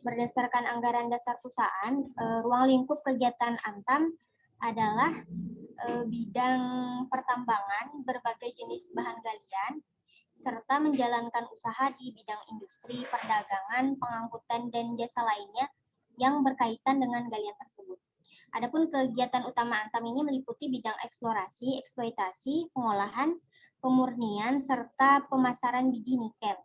Berdasarkan anggaran dasar perusahaan, ruang lingkup kegiatan Antam adalah bidang pertambangan, berbagai jenis bahan galian, serta menjalankan usaha di bidang industri, perdagangan, pengangkutan, dan jasa lainnya yang berkaitan dengan galian tersebut. Adapun kegiatan utama Antam ini meliputi bidang eksplorasi, eksploitasi, pengolahan, pemurnian, serta pemasaran biji nikel,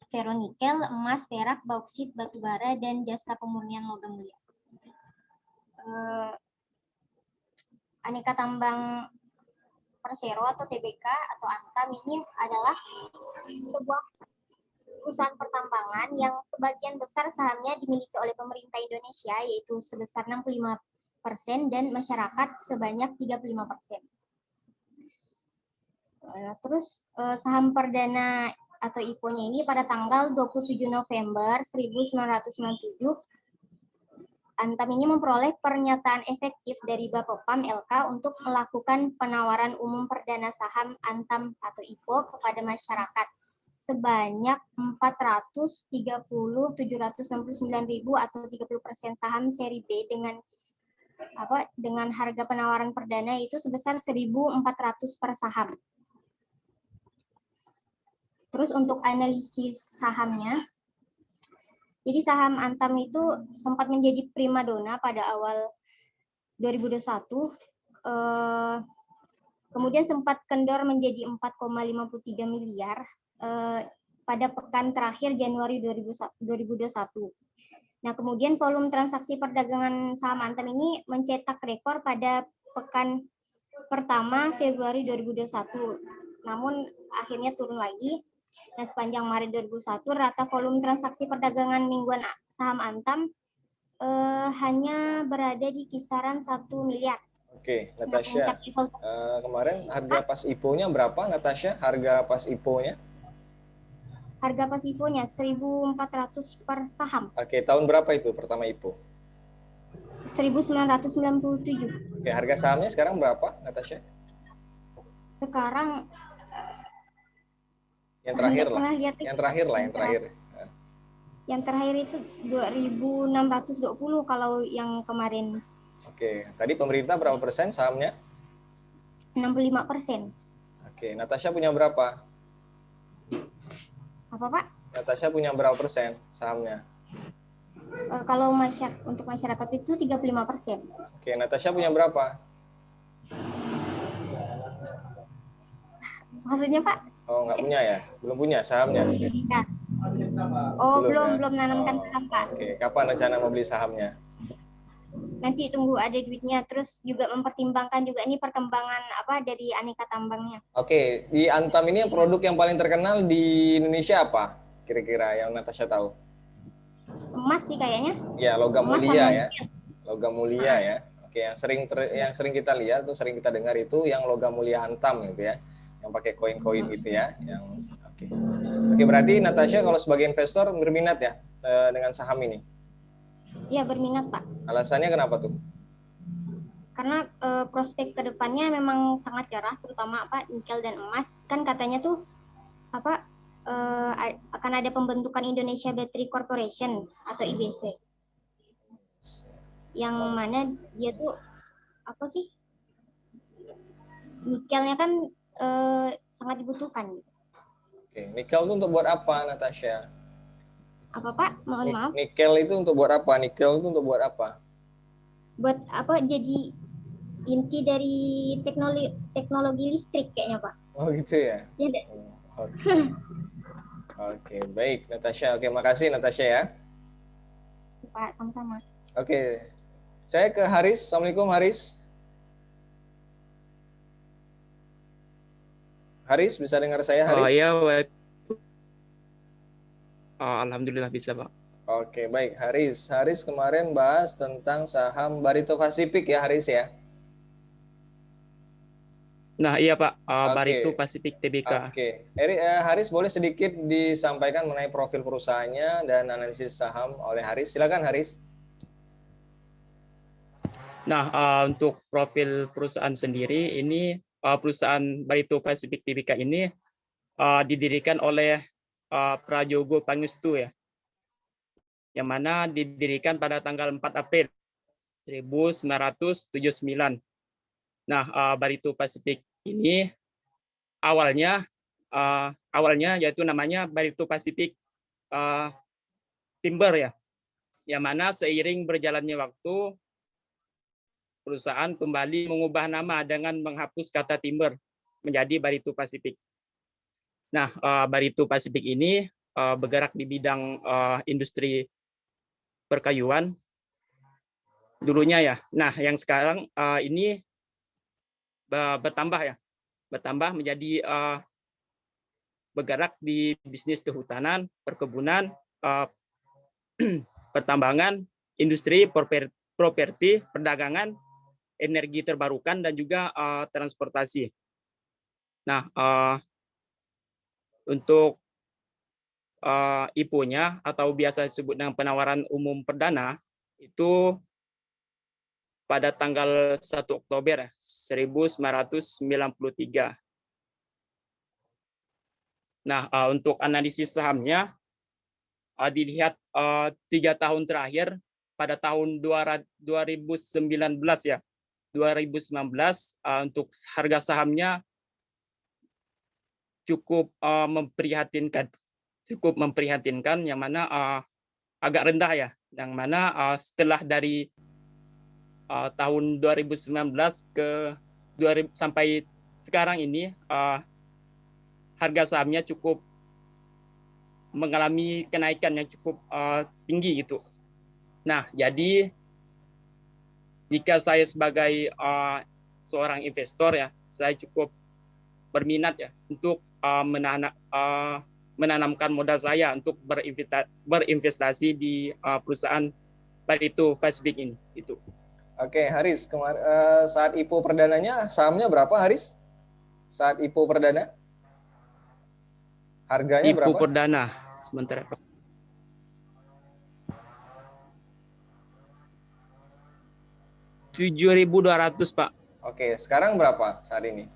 ferronikel, emas, perak, bauksit, batubara, dan jasa pemurnian logam mulia. Aneka Tambang Persero atau TBK atau Antam ini adalah sebuah perusahaan pertambangan yang sebagian besar sahamnya dimiliki oleh pemerintah Indonesia, yaitu sebesar 65% dan masyarakat sebanyak 35%. Terus saham perdana atau IPO-nya ini pada tanggal 27 November 1997, Antam ini memperoleh pernyataan efektif dari Bapepam LK untuk melakukan penawaran umum perdana saham Antam atau IPO kepada masyarakat sebanyak 430.769.000 atau 30% saham seri B dengan harga penawaran perdana itu sebesar 1.400 per saham. Terus untuk analisis sahamnya, jadi saham Antam itu sempat menjadi primadona pada awal 2021, kemudian sempat kendor menjadi 4,53 miliar pada pekan terakhir Januari 2021. Nah, kemudian volume transaksi perdagangan saham Antam ini mencetak rekor pada pekan pertama Februari 2021, namun akhirnya turun lagi. Nah, sepanjang Maret 2021, rata volume transaksi perdagangan mingguan saham Antam hanya berada di kisaran 1 miliar. Oke, Natasha. Kemarin harga pas IPO-nya berapa, Natasha? Harga pas IPO-nya? Harga pas IPO-nya 1.400 per saham. Oke, tahun berapa itu pertama IPO? 1997. Oke, harga sahamnya sekarang berapa, Natasha? Sekarang yang terakhir lah. Yang terakhir itu 2.620 kalau yang kemarin. Oke, tadi pemerintah berapa persen sahamnya? 65%. Oke, Natasha punya berapa? Apa, Pak? Natasha punya berapa persen sahamnya? Kalau untuk masyarakat itu 35%. Oke, Natasha punya berapa? Maksudnya, Pak? Oh, nggak punya ya? Belum punya sahamnya? Ya. Oh, belum nanamkan saham, Pak. Oke, kapan rencana mau beli sahamnya? Nanti tunggu ada duitnya, terus juga mempertimbangkan juga ini perkembangan dari aneka tambangnya. Oke, di Antam ini produk yang paling terkenal di Indonesia apa? Kira-kira yang Natasha tahu? Emas sih kayaknya. Ya, logam mulia ya. Logam mulia ya. Oke, yang sering kita lihat atau sering kita dengar itu yang logam mulia Antam gitu ya. Yang pakai koin-koin gitu ya, Oke, berarti Natasha kalau sebagai investor berminat ya dengan saham ini? Iya, berminat, Pak. Alasannya kenapa tuh? Karena prospek kedepannya memang sangat cerah, terutama nikel dan emas. Kan katanya tuh akan ada pembentukan Indonesia Battery Corporation atau IBC. Yang mana dia tuh nikelnya kan sangat dibutuhkan. Oke, nikel itu untuk buat apa, Natasha? Apa, Pak? Mohon maaf. Nikel itu untuk buat apa? Nikel itu untuk buat apa? Buat jadi inti dari teknologi listrik kayaknya, Pak. Oh gitu ya? Iya, Oke, baik Natasha. Oke, makasih Natasha ya. Pak, sama-sama. Oke, saya ke Haris. Assalamualaikum Haris. Haris, bisa dengar saya Haris? Oh iya, alhamdulillah bisa, Pak. Oke, baik Haris. Haris kemarin bahas tentang saham Barito Pacific ya Haris ya? Nah iya Pak, Barito Pacific TBK. Oke, Haris boleh sedikit disampaikan mengenai profil perusahaannya dan analisis saham oleh Haris. Silakan Haris. Nah, untuk profil perusahaan sendiri ini perusahaan Barito Pacific TBK ini didirikan oleh Prajogo Pangestu ya, yang mana didirikan pada tanggal 4 April 1979. Nah, Barito Pacific ini awalnya yaitu namanya Barito Pacific Timber ya, yang mana seiring berjalannya waktu perusahaan kembali mengubah nama dengan menghapus kata timber menjadi Barito Pacific. Nah, Barito Pacific ini bergerak di bidang industri perkayuan dulunya ya. Nah, yang sekarang ini bertambah menjadi bergerak di bisnis kehutanan, perkebunan, pertambangan, industri, properti, perdagangan, energi terbarukan, dan juga transportasi. Nah, untuk IPO-nya atau biasa disebut dengan penawaran umum perdana itu pada tanggal 1 Oktober 1993. Nah, untuk analisis sahamnya dilihat 3 tahun terakhir pada tahun 2019 ya. 2019 untuk harga sahamnya cukup memprihatinkan yang mana agak rendah ya, yang mana setelah dari tahun 2019 ke 2000 sampai sekarang ini harga sahamnya cukup mengalami kenaikan yang cukup tinggi gitu. Nah, jadi jika saya sebagai seorang investor ya, saya cukup berminat ya untuk menanamkan modal saya untuk berinvestasi di perusahaan Barito Pacific ini. Itu. Oke, Haris, saat IPO perdananya sahamnya berapa, Haris? Saat IPO perdana? Harganya IPO berapa? perdana sementara Pak. 7.200 Pak. Oke, sekarang berapa saat ini?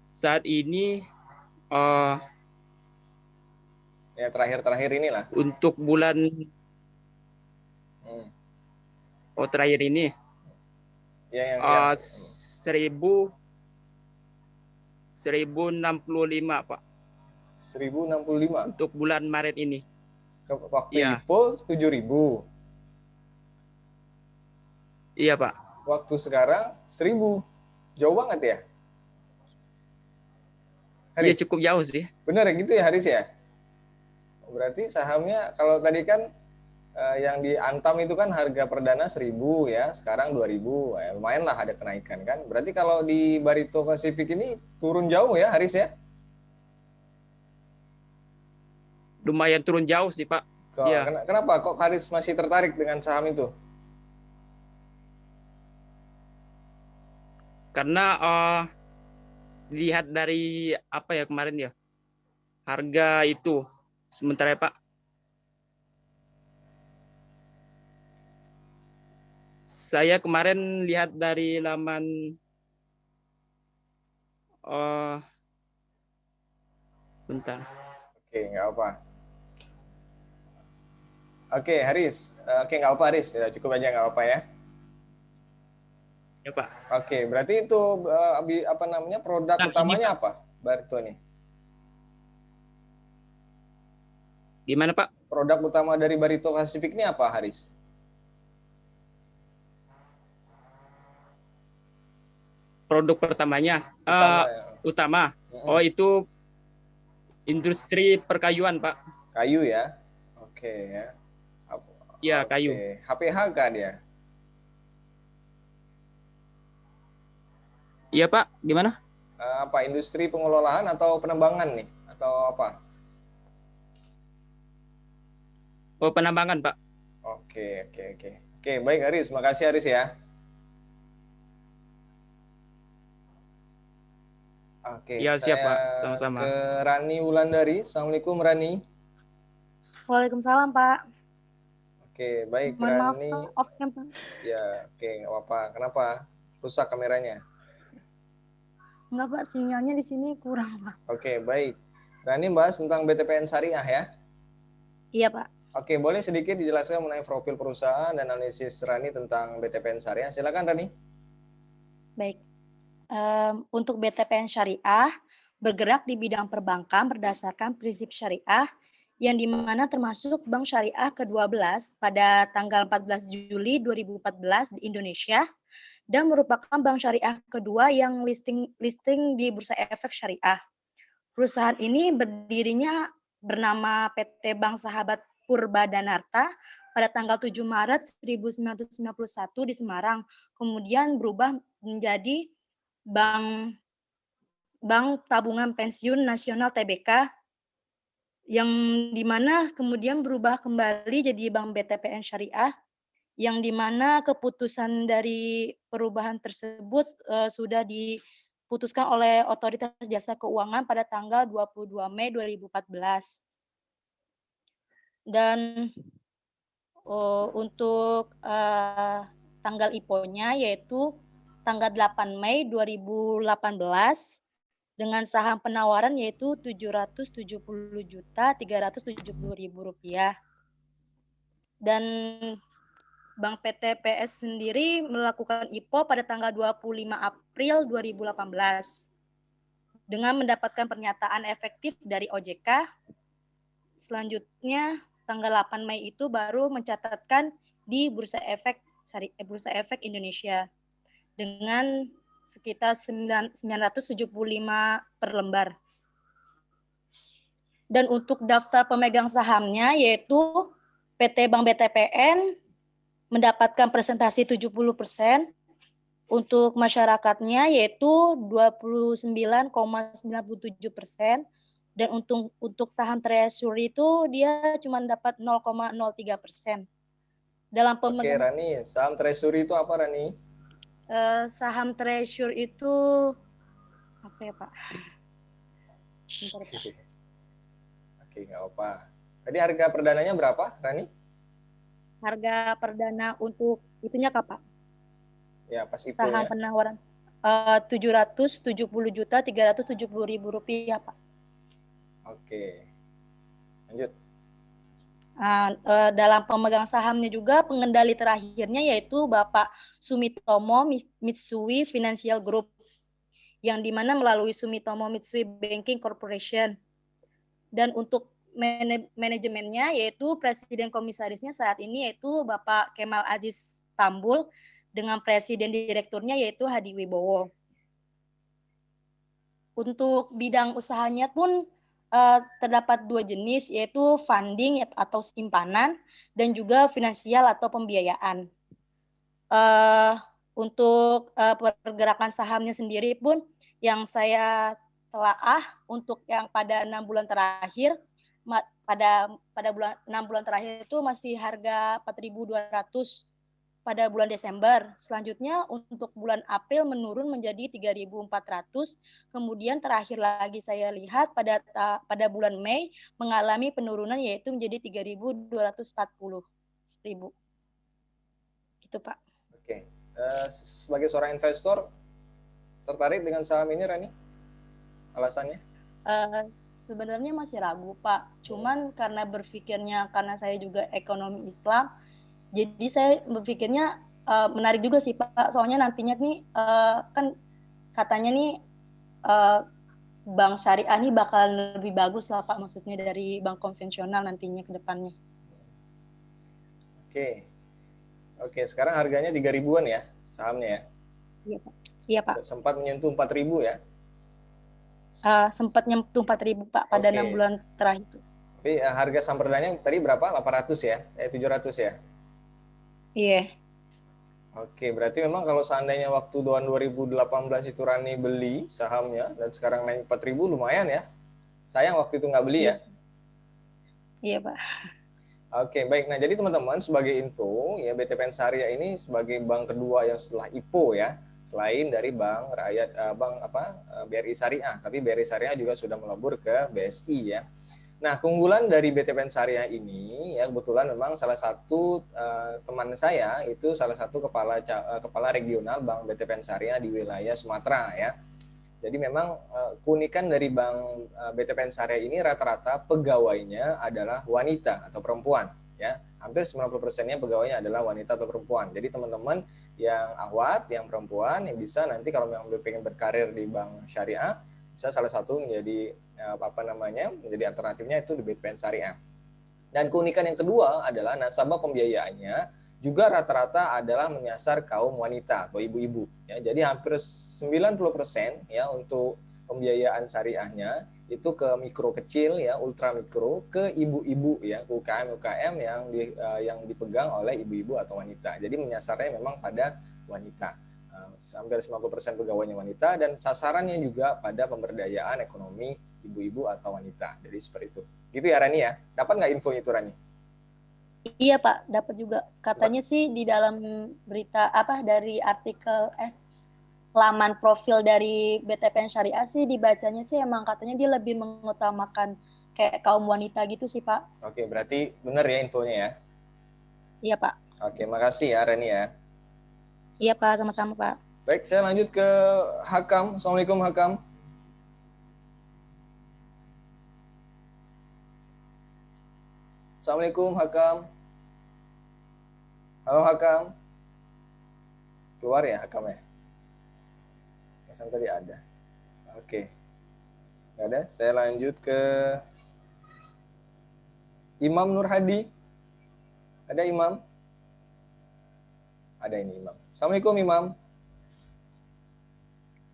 Saat ini Ya, terakhir inilah. untuk bulan terakhir ini Ya, yang 1.065 Pak. 1.065 Untuk bulan Maret ini. Waktu ya. IPO 7.000. Iya Pak. Waktu sekarang 1.000. Jauh banget ya? Iya, cukup jauh sih. Benar gitu ya, Haris ya? Berarti sahamnya kalau tadi kan yang di Antam itu kan harga perdana 1.000 ya, sekarang 2.000. Ya, lumayan lah ada kenaikan kan. Berarti kalau di Barito Pacific ini turun jauh ya, Haris ya? Lumayan turun jauh sih Pak. Ya. Kenapa kok Haris masih tertarik dengan saham itu? Karena dilihat dari apa ya kemarin ya, harga itu sementara ya Pak, saya kemarin lihat dari laman sebentar. Oke, nggak apa. Oke, Haris. Oke, nggak apa, Haris. Ya, cukup aja, nggak apa ya. Ya Pak. Oke, berarti itu apa namanya produk utamanya ini, Pak. apa, Barito nih? Gimana Pak? Produk utama dari Barito Pacific ini apa, Haris? Produk pertamanya utama. Oh, itu industri perkayuan Pak. Kayu ya? Oke ya. Iya, kayu. HPH kan dia? Iya Pak, gimana? Apa industri pengelolaan atau penambangan nih? Atau apa? Oh, penambangan Pak. Oke. Oke, baik Haris. Makasih Haris ya. Oke, ya, siap Pak, ke sama-sama. Rani Wulandari. Assalamualaikum Rani. Waalaikumsalam Pak. Oke, baik Rani. Oke Pak. Ya, oke, nggak apa-apa. Kenapa? Rusak kameranya? Enggak, Pak. Sinyalnya di sini kurang, Pak. Oke, baik. Rani bahas tentang BTPN Syariah ya. Iya, Pak. Oke, boleh sedikit dijelaskan mengenai profil perusahaan dan analisis Rani tentang BTPN Syariah. Silakan Rani. Baik. Untuk BTPN Syariah bergerak di bidang perbankan berdasarkan prinsip syariah yang dimana termasuk Bank Syariah ke-12 pada tanggal 14 Juli 2014 di Indonesia dan merupakan bank syariah kedua yang listing di Bursa Efek Syariah. Perusahaan ini berdirinya bernama PT Bank Sahabat Purbadanarta pada tanggal 7 Maret 1991 di Semarang, kemudian berubah menjadi Bank Tabungan Pensiun Nasional TBK, yang dimana kemudian berubah kembali jadi Bank BTPN Syariah, yang dimana keputusan dari perubahan tersebut sudah diputuskan oleh Otoritas Jasa Keuangan pada tanggal 22 Mei 2014. Dan untuk tanggal IPO-nya yaitu tanggal 8 Mei 2018 dengan saham penawaran yaitu Rp770.370.000. Dan Bank PTPS sendiri melakukan IPO pada tanggal 25 April 2018 dengan mendapatkan pernyataan efektif dari OJK. Selanjutnya tanggal 8 Mei itu baru mencatatkan di Bursa Efek Indonesia dengan sekitar 975 per lembar. Dan untuk daftar pemegang sahamnya yaitu PT Bank BTPN mendapatkan presentasi 70%, untuk masyarakatnya yaitu 29,97%, dan untuk saham treasury itu dia cuma dapat 0,03%. Dalam pemegang. Oke, Rani, saham treasury itu apa, Rani? Saham treasury itu apa ya, Pak? Oke, nggak apa. Tadi harga perdananya berapa, Rani? Harga perdana untuk itunya Pak? Ya, pas IPO saham ya. penawaran Rp770.370.000, Pak. Oke. Lanjut. Dalam pemegang sahamnya juga pengendali terakhirnya yaitu Bapak Sumitomo Mitsui Financial Group, yang dimana melalui Sumitomo Mitsui Banking Corporation. Dan untuk manajemennya yaitu presiden komisarisnya saat ini yaitu Bapak Kemal Aziz Tambul dengan presiden direkturnya yaitu Hadi Wibowo. Untuk bidang usahanya pun terdapat dua jenis yaitu funding atau simpanan dan juga finansial atau pembiayaan. Untuk pergerakan sahamnya sendiri pun yang saya telaah untuk yang pada 6 bulan terakhir, pada 6 bulan terakhir itu masih harga 4.200 pada bulan Desember. Selanjutnya untuk bulan April menurun menjadi 3.400. Kemudian terakhir lagi saya lihat pada bulan Mei mengalami penurunan yaitu menjadi 3.240.000. Gitu, Pak. Oke. Sebagai seorang investor tertarik dengan saham ini, Rani? Alasannya? Sebenarnya masih ragu, Pak. Cuman karena berpikirnya karena saya juga ekonomi Islam, jadi saya berpikirnya menarik juga sih, Pak. Soalnya nantinya nih kan katanya nih bank syariah nih bakalan lebih bagus lah, Pak. Maksudnya dari bank konvensional nantinya ke depannya. Oke. Oke, sekarang harganya 3.000-an ya sahamnya ya? Iya, Pak. Iya, Pak. Sempat menyentuh 4.000 ya? Sempat nyentuh 4.000, Pak, pada 6 bulan terakhir. Tapi harga saham perdananya tadi berapa? 800 ya? 700 ya? Iya. Oke, berarti memang kalau seandainya waktu tahun 2018 itu Rani beli sahamnya dan sekarang naik 4.000 lumayan ya. Sayang waktu itu nggak beli ya. Iya, Pak. Oke, baik. Nah, jadi teman-teman sebagai info ya BTPN Syariah ini sebagai bank kedua yang setelah IPO ya, selain dari Bank Rakyat BRI Syariah, tapi BRI Syariah juga sudah melebur ke BSI ya. Nah, keunggulan dari BTPN Syariah ini ya kebetulan memang salah satu teman saya itu salah satu kepala regional Bank BTPN Syariah di wilayah Sumatera ya. Jadi memang keunikan dari Bank BTPN Syariah ini rata-rata pegawainya adalah wanita atau perempuan, ya. Hampir 90%-nya pegawainya adalah wanita atau perempuan. Jadi teman-teman yang awat, yang perempuan, yang bisa nanti kalau memang pengen berkarir di bank syariah, bisa salah satu menjadi menjadi alternatifnya itu di BTPN Syariah. Dan keunikan yang kedua adalah nasabah pembiayaannya juga rata-rata adalah menyasar kaum wanita atau ibu-ibu, ya. Jadi hampir 90% ya untuk pembiayaan syariahnya itu ke mikro kecil, ya, ultra mikro, ke ibu-ibu, ya, UKM yang dipegang oleh ibu-ibu atau wanita. Jadi menyasarnya memang pada wanita. Hampir 90% pegawainya wanita, dan sasarannya juga pada pemberdayaan ekonomi ibu-ibu atau wanita. Jadi seperti itu. Gitu ya Rani ya. Dapat nggak info itu Rani? Iya Pak, dapat juga. Katanya sih di dalam berita dari artikel laman profil dari BTPN Syariah sih dibacanya sih emang katanya dia lebih mengutamakan kayak kaum wanita gitu sih Pak. Oke, berarti benar ya infonya ya. Iya Pak. Oke, makasih ya Rani ya. Iya Pak, sama-sama Pak. Baik, saya lanjut ke Hakam. Assalamualaikum Hakam. Assalamualaikum Hakam. Halo Hakam. Keluar ya Hakam ya? Pesan tadi ada. Oke. Nggak ada. Saya lanjut ke Imam Nur Hadi. Ada Imam? Ada ini Imam. Assalamualaikum Imam.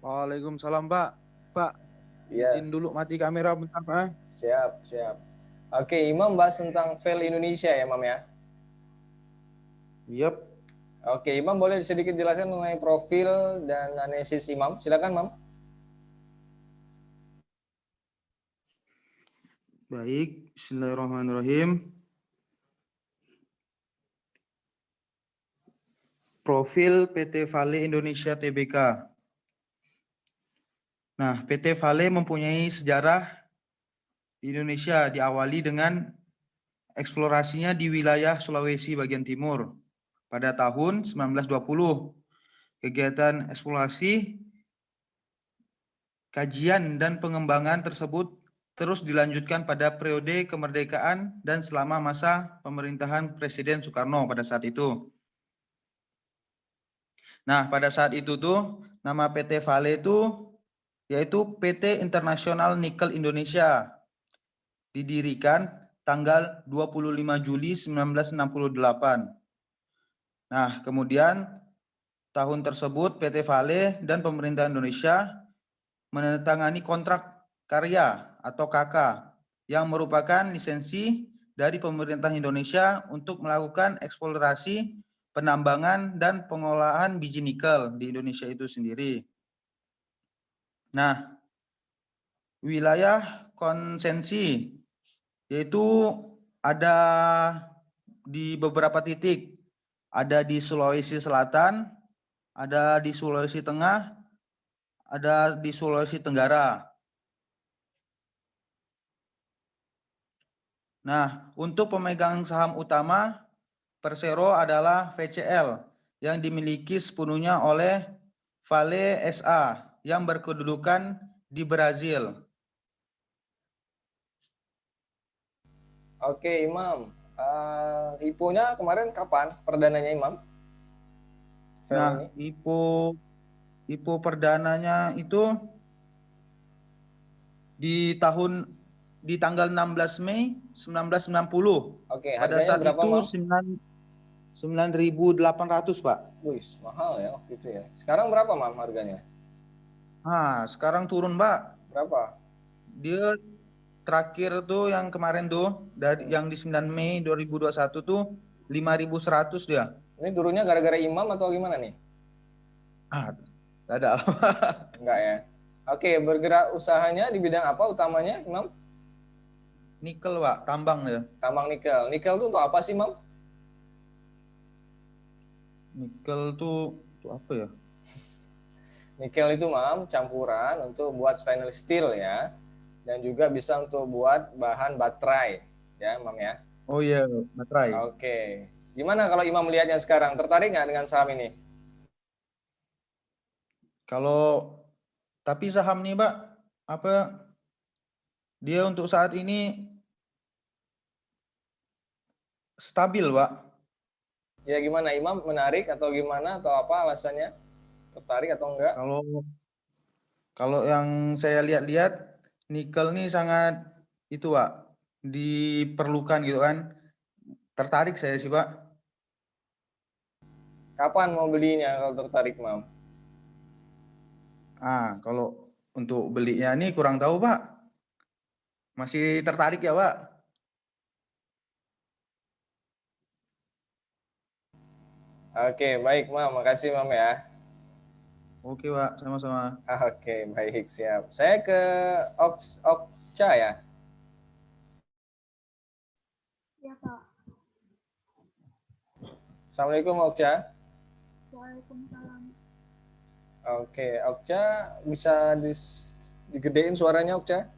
Waalaikumsalam Pak. Pak, Ya. izin dulu mati kamera bentar Pak. Siap, siap. Oke, Imam bahas tentang fail Indonesia ya Imam ya? Yep. Oke, Imam boleh sedikit jelaskan mengenai profil dan analisis Imam? Silakan, Imam. Baik, bismillahirrahmanirrahim. Profil PT Vale Indonesia Tbk. Nah, PT Vale mempunyai sejarah di Indonesia, diawali dengan eksplorasinya di wilayah Sulawesi bagian timur pada tahun 1920. Kegiatan eksplorasi, kajian, dan pengembangan tersebut terus dilanjutkan pada periode kemerdekaan dan selama masa pemerintahan Presiden Soekarno pada saat itu. Nah, pada saat itu tuh nama PT Vale itu yaitu PT Internasional Nikel Indonesia. Didirikan tanggal 25 Juli 1968. Nah, kemudian tahun tersebut PT Vale dan pemerintah Indonesia menandatangani kontrak karya atau KK yang merupakan lisensi dari pemerintah Indonesia untuk melakukan eksplorasi, penambangan, dan pengolahan biji nikel di Indonesia itu sendiri. Nah, wilayah konsensi yaitu ada di beberapa titik, ada di Sulawesi Selatan, ada di Sulawesi Tengah, ada di Sulawesi Tenggara. Nah, untuk pemegang saham utama Persero adalah VCL yang dimiliki sepenuhnya oleh Vale SA yang berkedudukan di Brazil. Oke, Imam. IPO-nya kemarin kapan perdananya, Imam? Fail Nah, ini? IPO perdananya itu di tanggal 16 Mei 1990. Oke, Pada harganya saat berapa, itu Mam? 9.800, Pak. Wih, mahal ya waktu itu ya. Sekarang berapa, Mam, harganya? Nah, sekarang turun, Pak. Berapa? Dia terakhir tuh yang kemarin tuh dari yang di 9 Mei 2021 tuh 5.100 dia. Ini turunnya gara-gara Imam atau gimana nih? Tak ada. Enggak ya. Oke, bergerak usahanya di bidang apa utamanya, Imam? Nikel, Pak, tambang ya. Tambang nikel. Nikel itu untuk apa sih, Mam? Nikel tuh apa ya? Nikel itu, Mam, campuran untuk buat stainless steel ya. Dan juga bisa untuk buat bahan baterai, ya, Mam ya. Oh iya, baterai. Oke. Gimana kalau Imam melihatnya sekarang? Tertarik nggak dengan saham ini? Kalau Tapi saham nih, Pak, apa dia untuk saat ini stabil, Pak? Ya gimana Imam, menarik atau gimana atau apa alasannya? Tertarik atau enggak? Kalau yang saya lihat-lihat, nikel nih sangat itu, Pak, diperlukan gitu kan. Tertarik saya sih, Pak. Kapan mau belinya kalau tertarik, Mam? Kalau untuk belinya nih kurang tahu, Pak. Masih tertarik ya, Pak? Oke, baik Mam, makasih Mam ya. Oke, Pak, sama-sama. Oke, baik, siap. Saya ke Okca ya. Ya, Pak. Assalamualaikum Okca. Waalaikumsalam. Oke, Okca bisa digedein suaranya Okca?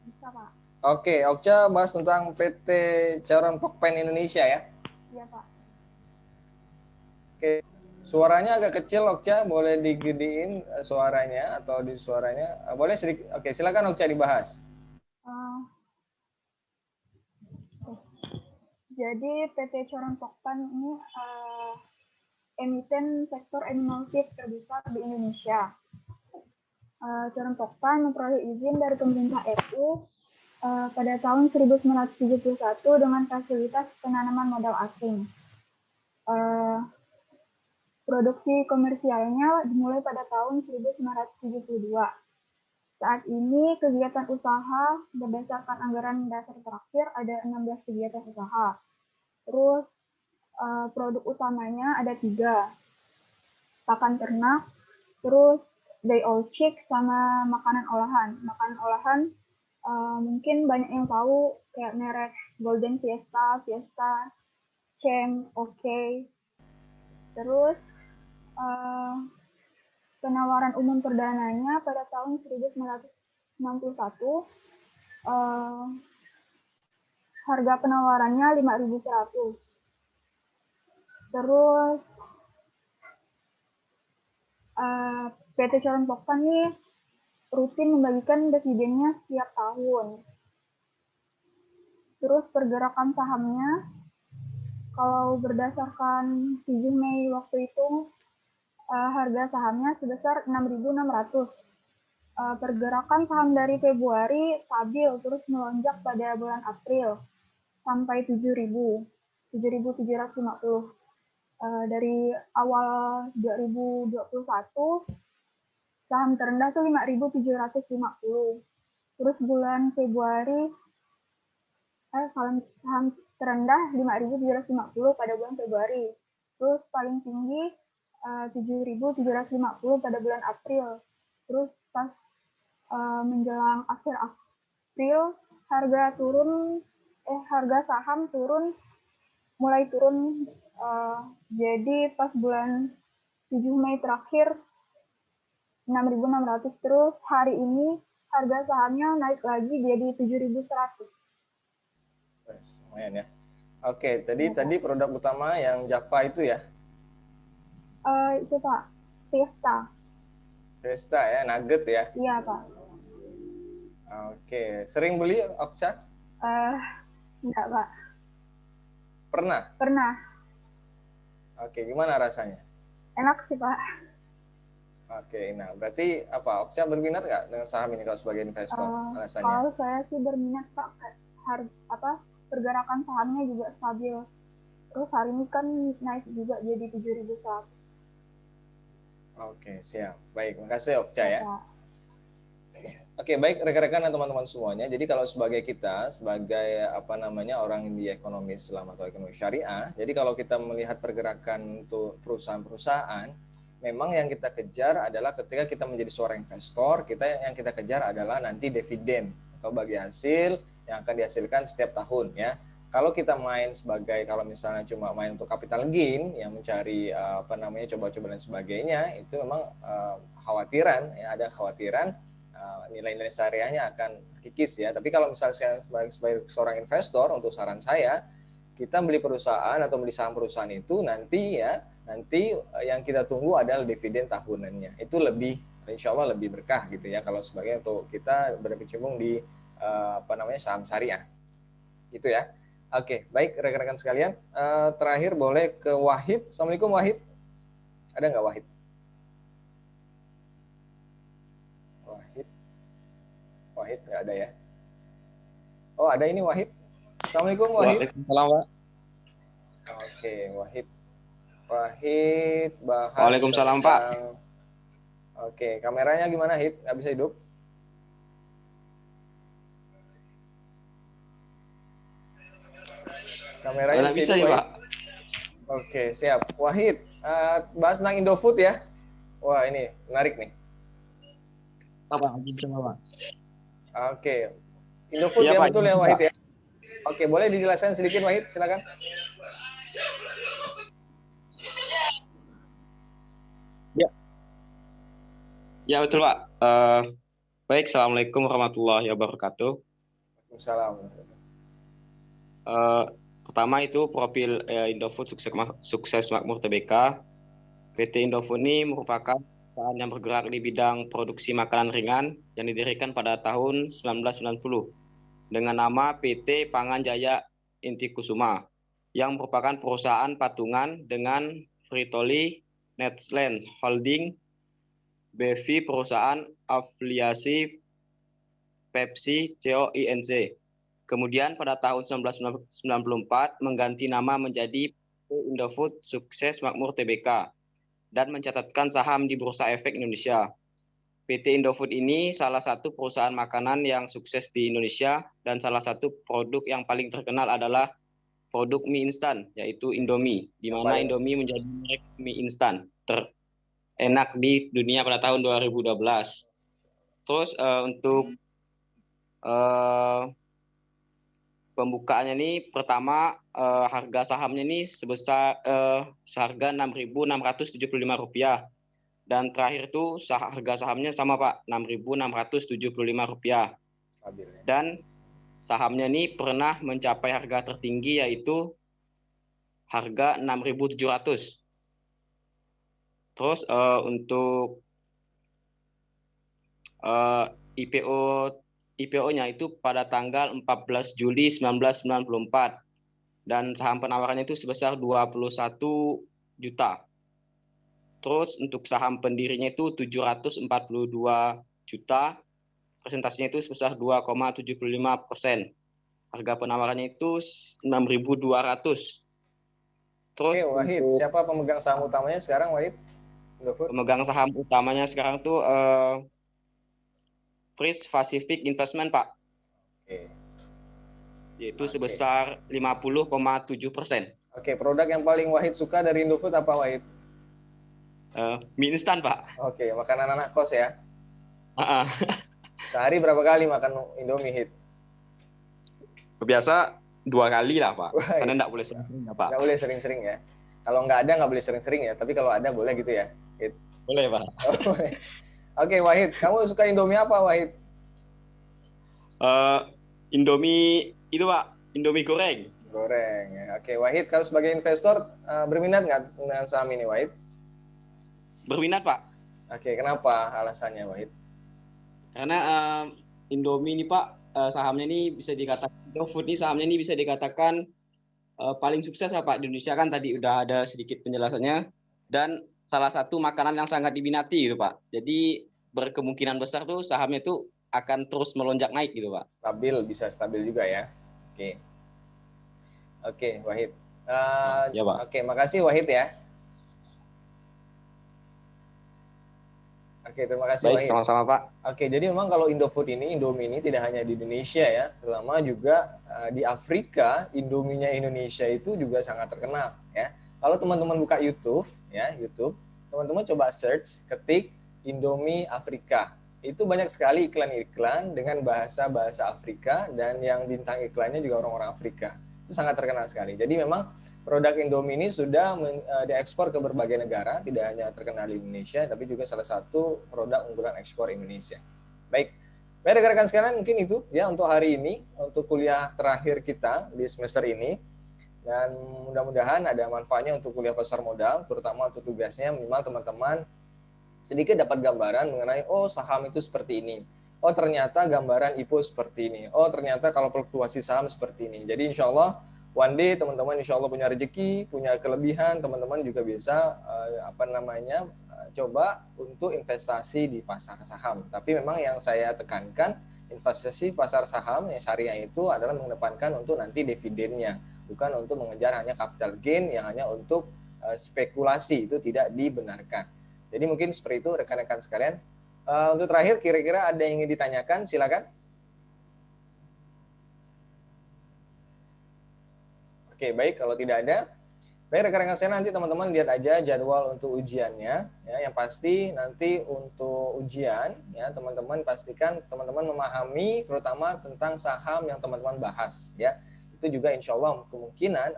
Bisa, Pak. Oke, Okca bahas tentang PT Charon Pokpen Indonesia ya. Iya, Pak. Oke, suaranya agak kecil Okca, boleh digedein suaranya atau di suaranya? Boleh sedikit. Oke, silakan Okca dibahas. Jadi PT Charon Pokpen ini emiten sektor emulsif terbesar di Indonesia. Charon Pokpen memperoleh izin dari pemerintah RI pada tahun 1971 dengan fasilitas penanaman modal asing. Produksi komersialnya dimulai pada tahun 1972. Saat ini kegiatan usaha berdasarkan anggaran dasar terakhir ada 16 kegiatan usaha. Terus produk utamanya ada 3, pakan ternak, terus day old chick, sama makanan olahan. Makanan olahan mungkin banyak yang tahu kayak merek Golden Fiesta, Cem, Oke. Terus penawaran umum perdananya pada tahun 1961, harga penawarannya 5.100. Terus PT Charon Pokpen ini rutin membagikan dividennya setiap tahun. Terus pergerakan sahamnya, kalau berdasarkan 7 Mei waktu itu, harga sahamnya sebesar 6.600. Pergerakan saham dari Februari stabil, terus melonjak pada bulan April sampai 7.750. Dari awal 2021, saham terendah tuh 5.750. Terus bulan Februari, saham terendah 5.750 pada bulan Februari. Terus paling tinggi 7.750 pada bulan April. Terus pas menjelang akhir April, harga saham mulai turun. Jadi pas bulan 7 Mei terakhir 6.600, terus hari ini harga sahamnya naik lagi jadi 7.100. Lumayan ya. Oke, tadi produk utama yang Java itu ya? Itu Pak, Fiesta ya, nugget ya? Iya Pak. Oke, sering beli Okca? Enggak Pak. Pernah? Pernah. Oke, gimana rasanya? Enak sih Pak. Oke, nah berarti apa? Okca berminat nggak dengan saham ini kalau sebagai investor? Alasannya? Kalau saya sih berminat Pak, pergerakan sahamnya juga stabil. Terus hari ini kan naik juga jadi 7.100. Oke, siap. Baik, makasih Okca ya. Oke, baik rekan-rekan dan teman-teman semuanya. Jadi kalau sebagai orang di ekonomi Islam atau ekonomi syariah, jadi kalau kita melihat pergerakan untuk perusahaan-perusahaan, memang yang kita kejar adalah ketika kita menjadi seorang investor, yang kita kejar adalah nanti dividen atau bagi hasil yang akan dihasilkan setiap tahun ya. Kalau kita kalau misalnya cuma main untuk capital gain, yang mencari coba-coba dan sebagainya, itu memang khawatiran ya, ada khawatiran nilai-nilai syariahnya akan kikis ya. Tapi kalau misalnya saya sebagai seorang investor, untuk saran saya, kita beli perusahaan atau beli saham perusahaan itu nanti nanti yang kita tunggu adalah dividen tahunannya. Itu lebih, insya Allah lebih berkah gitu ya, kalau sebagai untuk kita berkecimpung di saham syariah. Gitu ya. Oke, baik rekan-rekan sekalian. Terakhir boleh ke Wahid. Assalamualaikum Wahid. Ada nggak Wahid? Wahid nggak ada ya? Oh ada ini Wahid. Assalamualaikum Wahid. Waalaikumsalam, Pak. Oke Wahid. Wahid bahas Waalaikumsalam, Pak. Oke, kameranya gimana Hid? Nggak bisa hidup? Kameranya Nggak bisa hidup, ya, Wahid? Pak. Oke, siap. Wahid, bahas tentang Indofood ya. Wah, ini menarik nih. Pak, coba, Pak. Oke. Indofood Iya, ya, Pak. betul ya Wahid ya? Oke, boleh dijelaskan sedikit Wahid, silakan. Ya, betul, Pak. Baik, Assalamualaikum warahmatullahi wabarakatuh. Waalaikumsalam. Pertama itu profil Indofood Sukses Makmur Tbk. PT Indofood ini merupakan perusahaan yang bergerak di bidang produksi makanan ringan yang didirikan pada tahun 1990 dengan nama PT Pangan Jaya Inti Kusuma yang merupakan perusahaan patungan dengan Fritoli Netherlands Holding BV, perusahaan afiliasi Pepsi CO Inc. Kemudian pada tahun 1994 mengganti nama menjadi Indofood Sukses Makmur Tbk dan mencatatkan saham di Bursa Efek Indonesia. PT Indofood ini salah satu perusahaan makanan yang sukses di Indonesia dan salah satu produk yang paling terkenal adalah produk mie instan, yaitu Indomie, di mana Indomie menjadi merek mie instan terenak di dunia pada tahun 2012. Terus untuk pembukaannya ini pertama harga sahamnya ini sebesar seharga Rp6.675 dan terakhir itu harga sahamnya sama Pak, Rp6.675 dan sahamnya ini pernah mencapai harga tertinggi yaitu harga 6.700. Terus untuk IPO-nya itu pada tanggal 14 Juli 1994 dan saham penawarannya itu sebesar 21 juta. Terus untuk saham pendirinya itu 742 juta, presentasinya itu sebesar 2,75%. Harga penawarannya itu 6.200. Terus Oke, Wahid, siapa pemegang saham utamanya sekarang Wahid? Pemegang saham utamanya sekarang tuh First Pacific Investment, Pak. Oke. Yaitu sebesar 50,7%. Oke, produk yang paling Wahid suka dari Indofood apa Wahid? Mie instan, Pak. Oke, makanan anak kos ya? Sehari berapa kali makan Indomie Hid? Biasa 2 kali lah, Pak. Karena nggak boleh sering-sering ya, Pak. Nggak boleh sering-sering ya? Kalau nggak ada, nggak boleh sering-sering ya? Tapi kalau ada, boleh gitu ya? Hid? Boleh, Pak. Oh, boleh. Oke, Wahid. Kamu suka Indomie apa, Wahid? Indomie itu, Pak. Indomie goreng. Goreng ya. Oke, Wahid, kalau sebagai investor berminat nggak dengan saham ini, Wahid? Berminat, Pak. Oke, kenapa alasannya, Wahid? Karena Indomie ini, Pak, sahamnya ini bisa dikatakan, Indofood ini sahamnya ini bisa dikatakan paling sukses ya, Pak. Di Indonesia kan tadi udah ada sedikit penjelasannya. Dan salah satu makanan yang sangat diminati gitu, Pak. Jadi berkemungkinan besar tuh sahamnya tuh akan terus melonjak naik gitu, Pak. Bisa stabil juga ya. Oke. Oke, Wahid. Ya, Pak. Oke, makasih Wahid ya. Oke, terima kasih Baik, Wahid. sama-sama Pak. Oke, jadi memang kalau Indofood ini, Indomie ini tidak hanya di Indonesia ya, terutama juga di Afrika, Indominya Indonesia itu juga sangat terkenal ya. Kalau teman-teman buka YouTube ya, teman-teman coba search, ketik Indomie Afrika. Itu banyak sekali iklan-iklan dengan bahasa-bahasa Afrika dan yang bintang iklannya juga orang-orang Afrika. Itu sangat terkenal sekali. Jadi memang produk Indomie ini sudah diekspor ke berbagai negara, tidak hanya terkenal di Indonesia, tapi juga salah satu produk unggulan ekspor Indonesia. Baik, rekan-rekan sekalian, mungkin itu ya untuk hari ini, untuk kuliah terakhir kita di semester ini. Dan mudah-mudahan ada manfaatnya untuk kuliah pasar modal, terutama untuk tugasnya minimal teman-teman sedikit dapat gambaran mengenai oh saham itu seperti ini. Oh ternyata gambaran IPO seperti ini. Oh ternyata kalau fluktuasi saham seperti ini. Jadi insya Allah one day teman-teman insya Allah punya rezeki, punya kelebihan, teman-teman juga bisa coba untuk investasi di pasar saham. Tapi memang yang saya tekankan investasi pasar saham yang syariah itu adalah mengedepankan untuk nanti dividennya, bukan untuk mengejar hanya capital gain yang hanya untuk spekulasi, itu tidak dibenarkan. Jadi mungkin seperti itu rekan-rekan sekalian. Untuk terakhir kira-kira ada yang ingin ditanyakan, silakan. Oke, baik, kalau tidak ada, baik rekan-rekan saya, nanti teman-teman lihat aja jadwal untuk ujiannya ya. Yang pasti nanti untuk ujian ya teman-teman pastikan teman-teman memahami terutama tentang saham yang teman-teman bahas ya. Itu juga insya Allah kemungkinan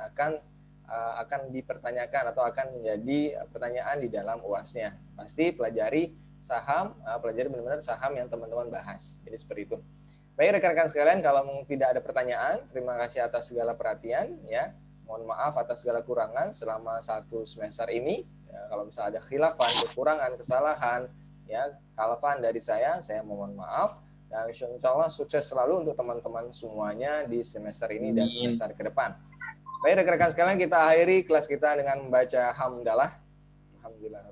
akan dipertanyakan atau akan menjadi pertanyaan di dalam UAS-nya. Pasti pelajari saham, pelajari benar-benar saham yang teman-teman bahas. Jadi seperti itu. Baik rekan-rekan sekalian, kalau tidak ada pertanyaan, terima kasih atas segala perhatian ya. Mohon maaf atas segala kurangan selama 1 semester ini. Ya, kalau misalnya ada khilafan, kekurangan, kesalahan, ya kalafan dari saya mohon maaf. Dan insya Allah sukses selalu untuk teman-teman semuanya di semester ini dan semester ke depan. Baik rekan-rekan sekalian, kita akhiri kelas kita dengan membaca hamdalah.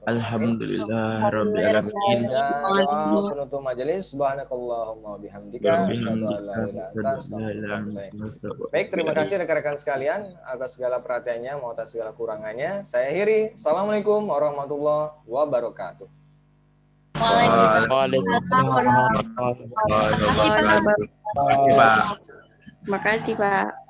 Alhamdulillah Rabbil Alamin. Dan doa penutup majelis. Subhanakallahumma bihamdika. Asyhadu an la ilaha illa anta astaghfiruka wa atubu ilaik. Baik, terima kasih rekan-rekan sekalian atas segala perhatiannya, mau atas segala kurangannya. Saya akhiri. Assalamualaikum warahmatullahi wabarakatuh. Waalaikumsalam warahmatullahi wabarakatuh. Terima kasih, Pak.